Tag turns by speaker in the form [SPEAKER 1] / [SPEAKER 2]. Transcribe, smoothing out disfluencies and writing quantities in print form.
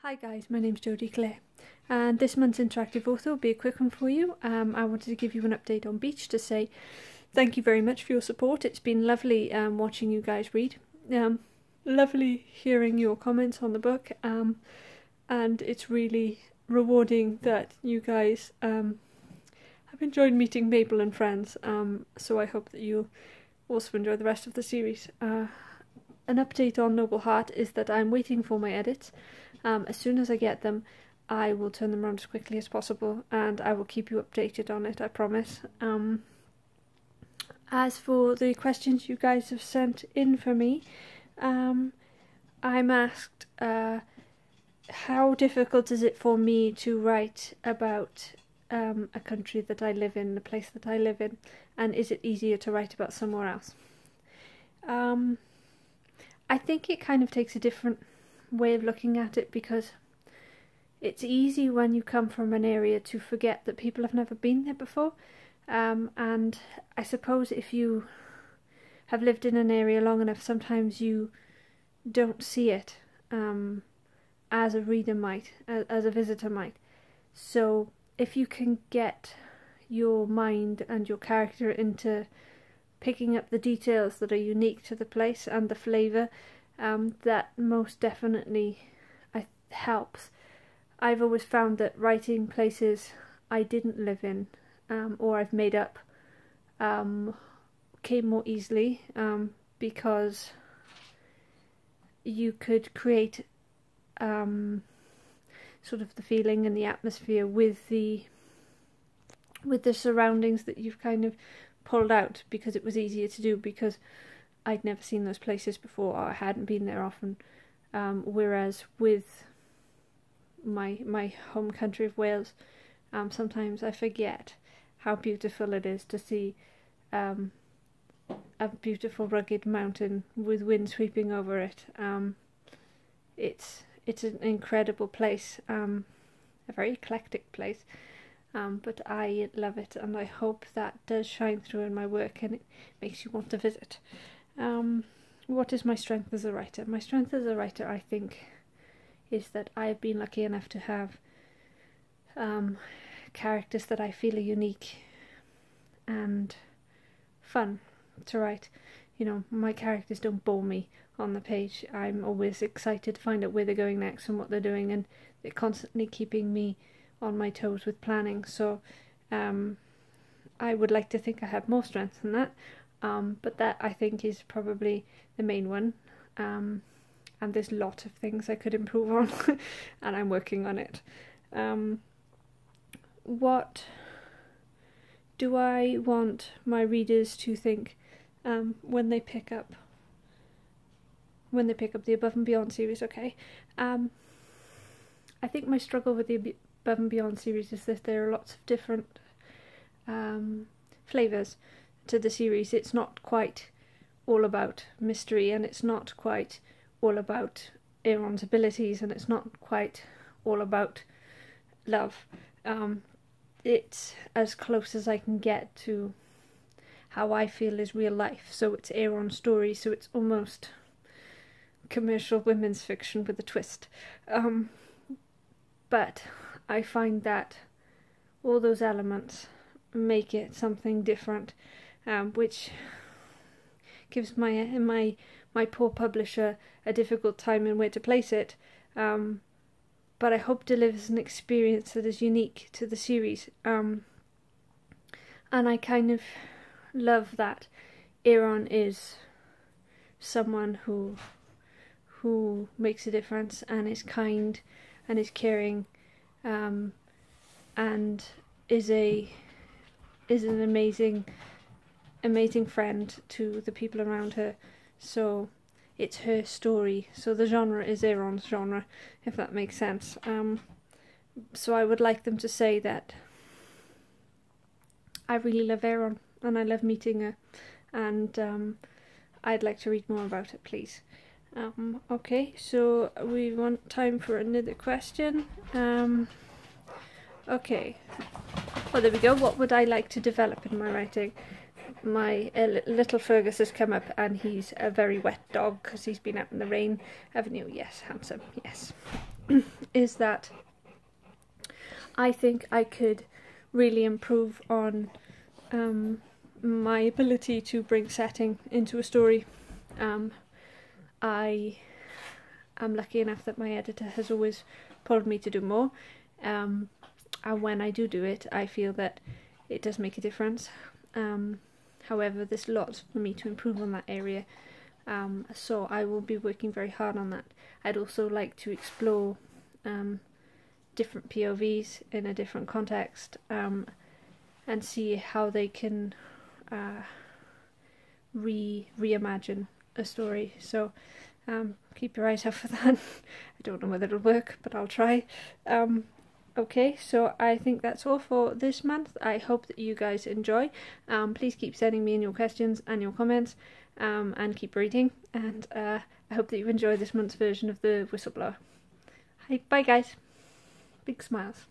[SPEAKER 1] Hi guys, my name's Jody Klaire, and this month's interactive author will be a quick one for you. I wanted to give you an update on Beach to say thank you very much for your support. It's been lovely watching you guys read, lovely hearing your comments on the book, and it's really rewarding that you guys have enjoyed meeting Mabel and friends, so I hope that you also enjoy the rest of the series. An update on Noble Heart is that I'm waiting for my edits. As soon as I get them, I will turn them around as quickly as possible, and I will keep you updated on it, I promise. As for the questions you guys have sent in for me, I'm asked how difficult is it for me to write about a country that I live in, the place that I live in, and is it easier to write about somewhere else? I think it kind of takes a different way of looking at it, because it's easy when you come from an area to forget that people have never been there before, and I suppose if you have lived in an area long enough, sometimes you don't see it as a reader might, as a visitor might. So if you can get your mind and your character into picking up the details that are unique to the place and the flavour, that most definitely helps. I've always found that writing places I didn't live in, or I've made up, came more easily, because you could create sort of the feeling and the atmosphere with the surroundings that you've kind of pulled out, because it was easier to do because I'd never seen those places before, or I hadn't been there often, whereas with my home country of Wales, sometimes I forget how beautiful it is to see a beautiful rugged mountain with wind sweeping over it. It's an incredible place, a very eclectic place. But I love it, and I hope that does shine through in my work and it makes you want to visit. What is my strength as a writer? My strength as a writer, I think, is that I've been lucky enough to have characters that I feel are unique and fun to write. You know, my characters don't bore me on the page. I'm always excited to find out where they're going next and what they're doing, and they're constantly keeping me on my toes with planning. So I would like to think I have more strength than that, but that I think is probably the main one, and there's a lot of things I could improve on and I'm working on it. What do I want my readers to think when they pick up the Above and Beyond series? Okay, I think my struggle with the Above and Beyond series is that there are lots of different flavours to the series. It's not quite all about mystery, and it's not quite all about Aaron's abilities, and it's not quite all about love. It's as close as I can get to how I feel is real life. So it's Aaron's story, so it's almost commercial women's fiction with a twist. But I find that all those elements make it something different, which gives my poor publisher a difficult time in where to place it, but I hope delivers an experience that is unique to the series, and I kind of love that Aaron is someone who makes a difference and is kind and is caring, and is an amazing friend to the people around her. So it's her story, so the genre is Aaron's genre, if that makes sense. So I would like them to say that I really love Aaron and I love meeting her, and I'd like to read more about it, please. Okay, so we want time for another question. Okay, well, there we go. What would I like to develop in my writing? My little Fergus has come up, and he's a very wet dog because he's been out in the rain, haven't you? Yes, handsome, yes. is that I think I could really improve on my ability to bring setting into a story. I am lucky enough that my editor has always pulled me to do more, and when I do it, I feel that it does make a difference. However, there's lots for me to improve on that area, so I will be working very hard on that. I'd also like to explore different POVs in a different context, and see how they can reimagine a story. So keep your eyes out for that. I don't know whether it'll work, but I'll try. Okay, so I think that's all for this month. I hope that you guys enjoy. Please keep sending me in your questions and your comments, and keep reading, and I hope that you enjoy this month's version of the Whistleblower. Bye guys. Big smiles.